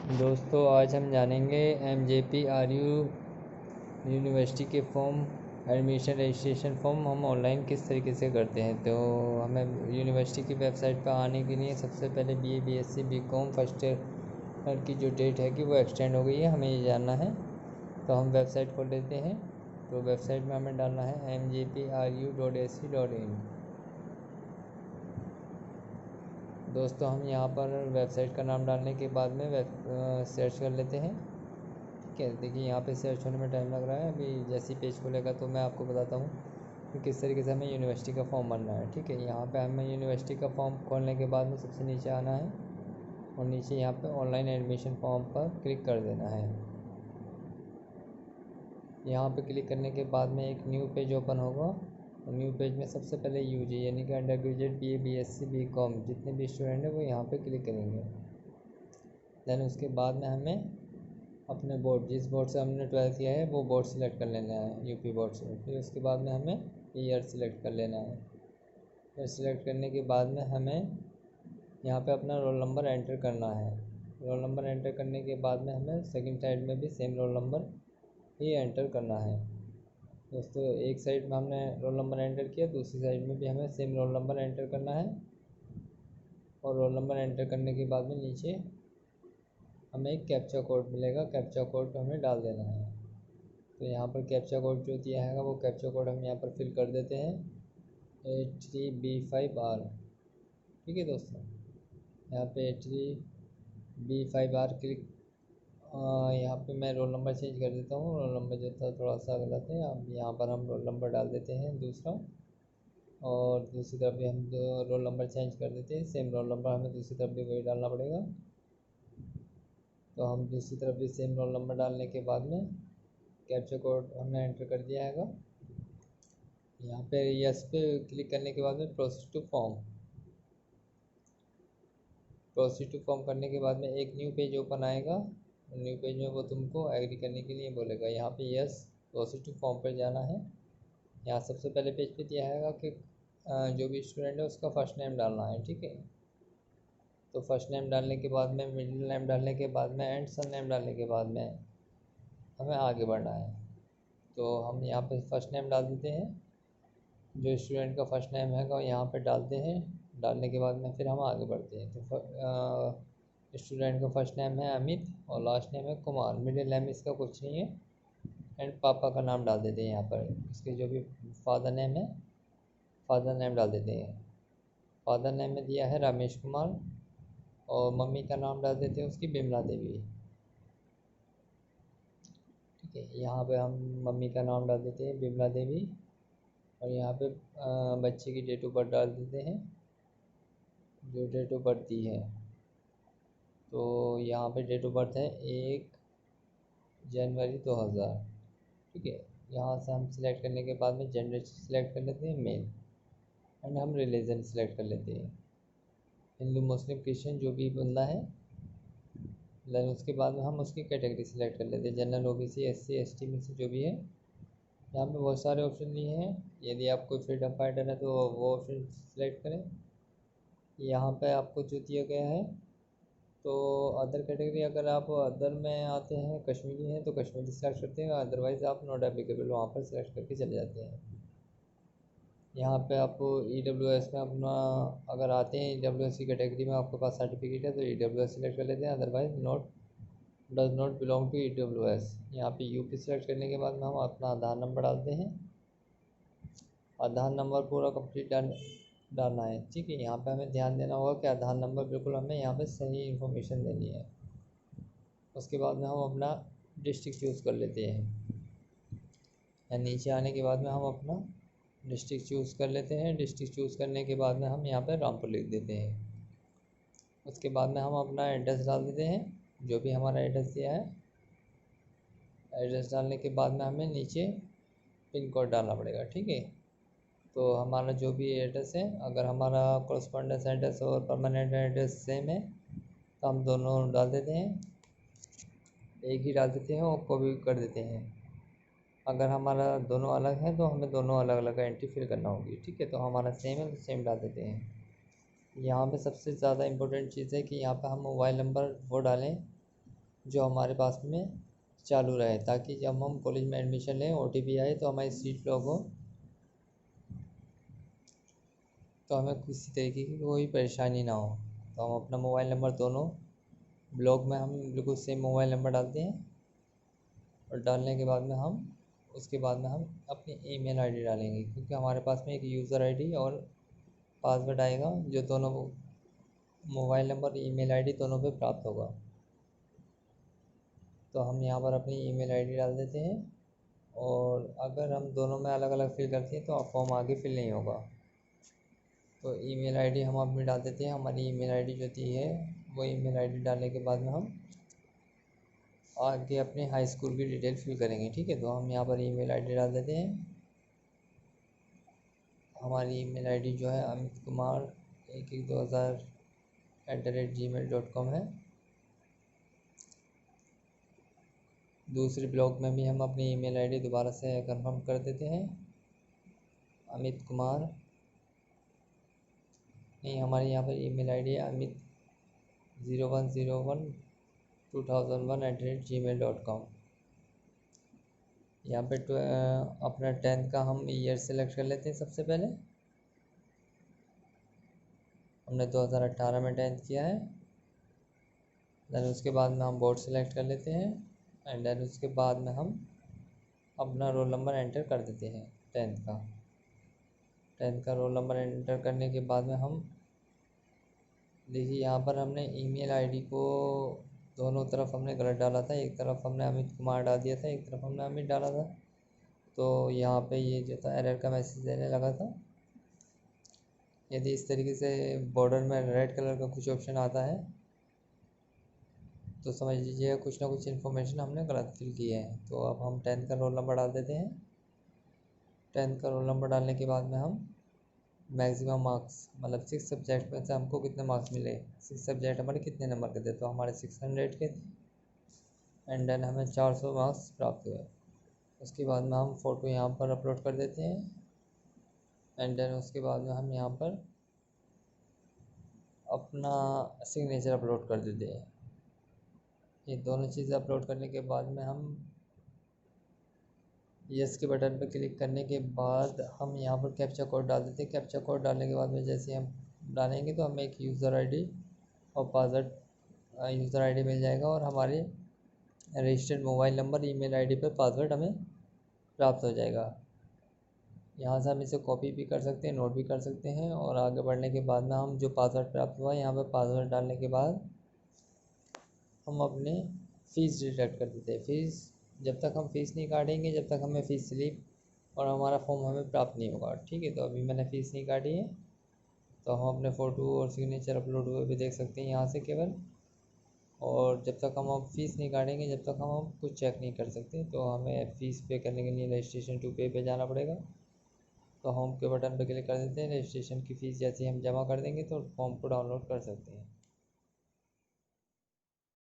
दोस्तों आज हम जानेंगे MJPRU यूनिवर्सिटी के फॉर्म एडमिशन रजिस्ट्रेशन फॉर्म हम ऑनलाइन किस तरीके से करते हैं। तो हमें यूनिवर्सिटी की वेबसाइट पर आने के लिए सबसे पहले BA BSc BCom first year की जो डेट है कि वो एक्सटेंड हो गई है, हमें ये जानना है। तो हम वेबसाइट खोल लेते हैं। तो वेबसाइट में हमें डालना है mjpru.ac.in। दोस्तों हम यहाँ पर वेबसाइट का नाम डालने के बाद में सर्च कर लेते हैं। ठीक है, देखिए यहाँ पे सर्च होने में टाइम लग रहा है। अभी जैसे ही पेज खुलेगा तो मैं आपको बताता हूँ कि किस तरीके से हमें यूनिवर्सिटी का फॉर्म भरना है। ठीक है, यहाँ पे हमें यूनिवर्सिटी का फॉर्म खोलने के बाद में सबसे नीचे आना है और नीचे यहाँ पे ऑनलाइन एडमिशन फॉर्म पर क्लिक कर देना है। यहाँ पे क्लिक करने के बाद में एक न्यू पेज ओपन होगा और न्यू पेज में सबसे पहले UG यानी कि under graduate BA BSc BCom जितने भी स्टूडेंट हैं वो यहाँ पे क्लिक करेंगे। दैन उसके बाद में हमें अपने बोर्ड, जिस बोर्ड से हमने 12th किया है वो बोर्ड सिलेक्ट कर लेना है, UP बोर्ड से। फिर उसके बाद में हमें ईयर सिलेक्ट कर लेना है। फिर सिलेक्ट करने के बाद में हमें यहाँ पे अपना रोल नंबर एंटर करना है। रोल नंबर एंटर करने के बाद में हमें सेकंड साइड में भी सेम रोल नंबर ही एंटर करना है। दोस्तों एक साइड में हमने रोल नंबर एंटर किया, दूसरी साइड में भी हमें सेम रोल नंबर एंटर करना है। और रोल नंबर एंटर करने के बाद में नीचे हमें एक कैप्चा कोड मिलेगा, कैप्चा कोड हमें डाल देना है। तो यहाँ पर कैप्चा कोड जो दिया है वो कैप्चा कोड हम यहाँ पर फिल कर देते हैं 83B5R। ठीक है दोस्तों, यहाँ पे 83B5R क्लिक। यहाँ पे मैं रोल नंबर चेंज कर देता हूँ, रोल नंबर जो था थोड़ा सा गलत है। अब यहाँ पर हम रोल नंबर डाल देते हैं दूसरा, और दूसरी तरफ भी हम रोल नंबर चेंज कर देते हैं। सेम रोल नंबर हमें दूसरी तरफ भी वही डालना पड़ेगा। तो हम दूसरी तरफ भी सेम रोल नंबर डालने के बाद में कैप्चा कोड हमने एंटर कर दिया है। यहाँ पे यस पे क्लिक करने के बाद में प्रोसीड टू फॉर्म करने के बाद में एक न्यू पेज ओपन आएगा। न्यू पेज में वो तुमको एग्री करने के लिए बोलेगा। यहाँ पे यस प्रोसीड टू फॉर्म पर जाना है। यहाँ सबसे पहले पेज पे दिया है कि जो भी स्टूडेंट है उसका फर्स्ट नेम डालना है। ठीक है, तो फर्स्ट नेम डालने के बाद में, मिडिल नेम डालने के बाद में एंड सन नेम डालने के बाद में हमें आगे बढ़ना है। तो हम यहाँ पे फर्स्ट नेम डाल देते हैं, जो स्टूडेंट का फर्स्ट नेम है वो यहाँ पे डालते हैं। डालने के बाद में फिर हम आगे बढ़ते हैं। तो स्टूडेंट का फर्स्ट नेम है अमित और लास्ट नेम है कुमार, मिडिल नेम इसका कुछ नहीं है। एंड पापा का नाम डाल देते हैं यहाँ पर, इसके जो भी फादर नेम है फादर नेम डाल देते हैं। फादर नेम में दिया है रमेश कुमार और मम्मी का नाम डाल देते हैं उसकी बिमला देवी। ठीक है, यहाँ पे हम मम्मी का नाम डाल देते हैं बिमला देवी और यहाँ पे बच्चे की डेट ऑफ बर्थ डाल देते हैं, जो डेट ऑफ बर्थ दी है। तो यहाँ पे डेट ऑफ बर्थ है 1 जनवरी 2000। ठीक है, यहाँ से हम सिलेक्ट करने के बाद में जेंडर सिलेक्ट कर लेते हैं मेल, एंड हम रिलीजन सिलेक्ट कर लेते हैं हिंदू मुस्लिम क्रिश्चियन जो भी बंदा है। देन उसके बाद में हम उसकी कैटेगरी सिलेक्ट कर लेते हैं, जनरल OBC SC ST में से जो भी है। यहाँ पे बहुत सारे ऑप्शन दिए हैं, यदि आप कोई फ्रीडम फाइटर है तो वो ऑप्शन सिलेक्ट करें। यहाँ पे आपको जो दिया गया है तो अदर कैटेगरी, अगर आप अदर में आते हैं कश्मीरी हैं तो कश्मीरी सेलेक्ट करते हैं, अदरवाइज़ आप नॉट एप्लीकेबल वहाँ पर सेलेक्ट करके चले जाते हैं। यहाँ पे आप EWS में अपना अगर आते हैं EWS की कैटेगरी में आपके पास सर्टिफिकेट है तो EWS सेलेक्ट कर लेते हैं, otherwise does not belong to EWS। यहाँ पे UP सेलेक्ट करने के बाद में हम अपना आधार नंबर डालते हैं। आधार नंबर पूरा कंप्लीट डालना है। ठीक है, यहाँ पे हमें ध्यान देना होगा कि आधार नंबर बिल्कुल हमें यहाँ पे सही इन्फॉर्मेशन देनी है। उसके बाद में हम अपना डिस्ट्रिक्ट चूज़ कर लेते हैं, या नीचे आने के बाद में हम अपना डिस्ट्रिक्ट चूज़ कर लेते हैं। डिस्ट्रिक्ट चूज़ करने के बाद में हम यहाँ पे रामपुर लिख देते हैं। उसके बाद में हम अपना एड्रेस डाल देते हैं, जो भी हमारा एड्रेस दिया है। एड्रेस डालने के बाद में हमें नीचे पिन कोड डालना पड़ेगा। ठीक है, तो हमारा जो भी एड्रेस है, अगर हमारा कॉरस्पॉन्डेंस एड्रेस और परमानेंट एड्रेस सेम है तो हम दोनों डाल देते हैं, एक ही डाल देते हैं और कॉपी कर देते हैं। अगर हमारा दोनों अलग है तो हमें दोनों अलग अलग एंट्री फिल करना होगी। ठीक है, तो हमारा सेम है तो सेम डाल देते हैं। यहाँ पे सबसे ज़्यादा इम्पोर्टेंट चीज़ है कि यहाँ पे हम मोबाइल नंबर वो डालें जो हमारे पास में चालू रहे, ताकि जब हम कॉलेज में एडमिशन लें OTP आए तो हमारी सीट लॉक हो, तो हमें किसी तरीके की कोई परेशानी ना हो। तो हम अपना मोबाइल नंबर दोनों ब्लॉग में हम बिल्कुल सेम मोबाइल नंबर डालते हैं, और डालने के बाद में हम उसके बाद में हम अपनी ईमेल आईडी डालेंगे, क्योंकि हमारे पास में एक यूज़र आईडी और पासवर्ड आएगा जो दोनों मोबाइल नंबर ईमेल आईडी दोनों पे प्राप्त होगा। तो हम यहाँ पर अपनी ईमेल आईडी डाल देते हैं, और अगर हम दोनों में अलग अलग फिल करते हैं तो फॉर्म आगे फिल नहीं होगा। तो ईमेल आईडी हम अपनी डाल देते हैं। हमारी ईमेल आईडी जो दी है वो ईमेल आईडी डालने के बाद में हम आगे अपने हाई स्कूल की डिटेल फिल करेंगे। ठीक है, तो हम यहाँ पर ईमेल आईडी डाल देते हैं। हमारी ईमेल आईडी जो है अमित कुमार 112000@gmail.com है। दूसरे ब्लॉग में भी हम अपनी ईमेल आईडी दोबारा से कंफर्म कर देते हैं। अमित कुमार नहीं, हमारी यहाँ पर ईमेल आईडी है अमित 01012001@gmail.com। यहाँ पे अपना 10th का हम ईयर सेलेक्ट कर लेते हैं। सबसे पहले हमने 2018 में 10th किया है। देन उसके बाद में हम बोर्ड सेलेक्ट कर लेते हैं, एंड देन उसके बाद में हम अपना रोल नंबर एंटर कर देते हैं 10th का रोल नंबर एंटर करने के बाद में हम देखिए यहाँ पर हमने ईमेल आईडी को दोनों तरफ हमने गलत डाला था। एक तरफ हमने अमित कुमार डाल दिया था, एक तरफ हमने अमित डाला था। तो यहाँ पे ये जो था एरर का मैसेज देने लगा था। यदि इस तरीके से बॉर्डर में रेड कलर का कुछ ऑप्शन आता है तो समझ लीजिए कुछ ना कुछ इन्फॉर्मेशन हमने गलत फिल की है। तो अब हम 10th का रोल नंबर डाल देते हैं। 10th का रोल नंबर डालने के बाद में हम मैक्सिमम मार्क्स, मतलब 6 सब्जेक्ट में से हमको कितने मार्क्स मिले, 6 सब्जेक्ट हमारे कितने नंबर के थे, तो हमारे 600 के थे, एंड देन हमें 400 मार्क्स प्राप्त हुए। उसके बाद में हम फ़ोटो यहाँ पर अपलोड कर देते हैं, एंड देन उसके बाद में हम यहाँ पर अपना सिग्नेचर अपलोड कर देते हैं। ये दोनों चीज़ें अपलोड करने के बाद में हम यस के बटन पर क्लिक करने के बाद हम यहाँ पर कैप्चा कोड डाल देते हैं। कैप्चा कोड डालने के बाद में जैसे हम डालेंगे तो हमें एक यूज़र आईडी और पासवर्ड यूज़र आईडी मिल जाएगा, और हमारे registered mobile number email ID पर पासवर्ड हमें प्राप्त हो जाएगा। यहाँ से हम इसे कॉपी भी कर सकते हैं, नोट भी कर सकते हैं, और आगे बढ़ने के बाद में हम जो पासवर्ड प्राप्त हुआ है यहाँ पर पासवर्ड डालने के बाद हम अपने फ़ीस डिडक्ट कर देते हैं। फ़ीस जब तक हम फ़ीस नहीं काटेंगे जब तक हमें फ़ीस स्लिप और हमारा फॉर्म हमें प्राप्त नहीं होगा। ठीक है, तो अभी मैंने फ़ीस नहीं काटी है, तो हम अपने फ़ोटो और सिग्नेचर अपलोड हुए भी देख सकते हैं यहाँ से केवल। और जब तक हम फ़ीस नहीं काटेंगे जब तक हम कुछ चेक नहीं कर सकते। तो हमें फ़ीस पे करने के लिए रजिस्ट्रेशन टू पे जाना पड़ेगा। तो होम के बटन पर क्लिक कर देते हैं। रजिस्ट्रेशन की फ़ीस जैसे ही हम जमा कर देंगे तो फॉर्म को डाउनलोड कर सकते हैं।